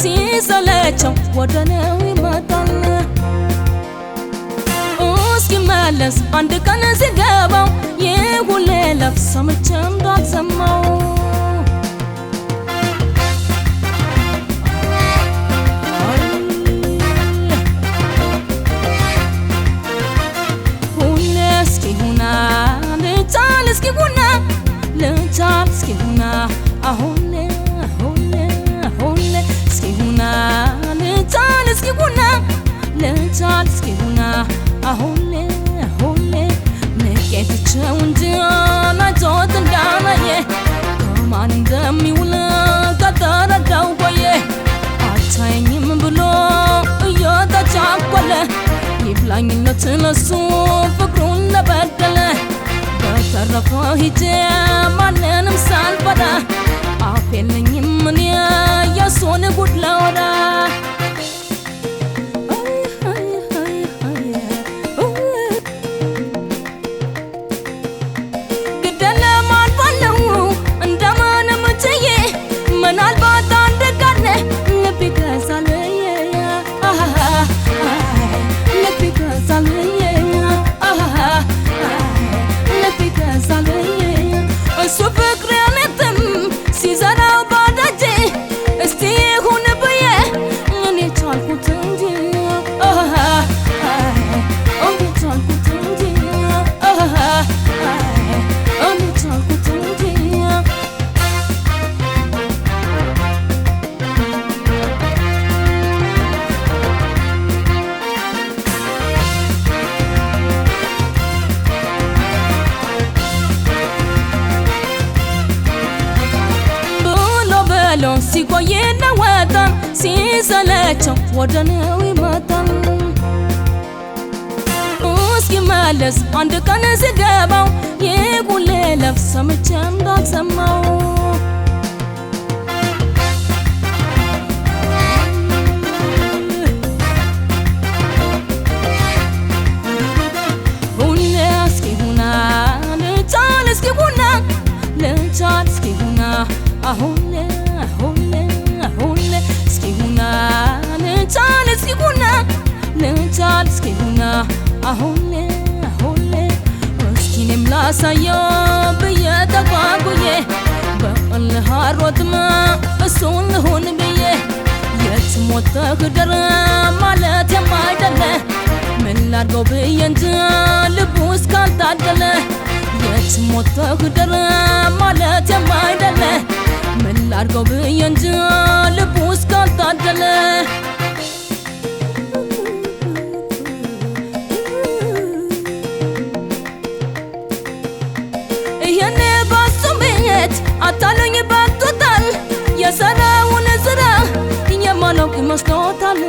ሲሰለቸው ወደነው ይመጣል እስኪመለስ አንድ ቀን ሲገባው የሁሌ ለፍስ ሰምቼ እንዳልሰማው ሁሌ እስኪሁና ልቻል እስኪሁና አሁን ልቻል እስኪሁና አሁን ንቄትቸው እንጂ ናጮት እንዳናየ ከማን እንደሚውል ከተረዳው ቆየ አታየኝም ብሎ እየተቻኮለ ይብላኝነት ለሱ ፍቅሩን ለበደለ በተረፈ ሂጄ ማንንም ሳልፈራ አፍ የለኝም እኔ የሱን ጉድ ላወራ ሲቆየና ወጣ ሲሰለቸው ወደነው ይመጣል እስኪመለስ አንድ ቀን ሲገባው የሁሌ ለፍስ ሰምቼ እንዳልሰማው ሁሌ እስኪሁና ልቻል እስኪሁና አሁን ልቻል እስኪሁና አሁን እስኪኔም ላሳየው ብዬ ተጓጉዬ በእልህ አልሮጥም እሱን ልሁን ብዬ የትም ወጥተህ ደር ማለት የማይደለ ምን ላድርገው ብዬ እንጂ ልቡ እስካልታደለ የትም ወጥተህ ደር ማለት የማይደለ ምን ላድርገው ብዬ እንጂ ልቡ እስካልታደለ አታለኝ ባቶታል የሰራውን ስራ የማናውቅ መስሎታል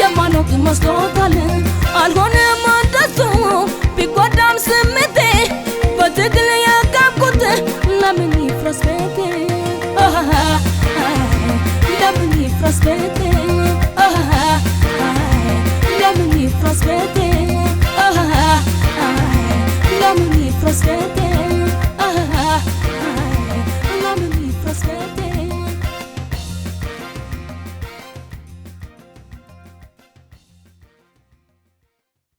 የማናውቅ መስሎታል አልሆነም እንደሱ ቢጎዳም ስሜቴ በትግል ያጋብኩት ለምን ይፍረስ ቤቴ ለምን ይፍረስ ቤቴ ለምን ይፍረስ ቤቴ ለምን ይፍረስ ቤቴ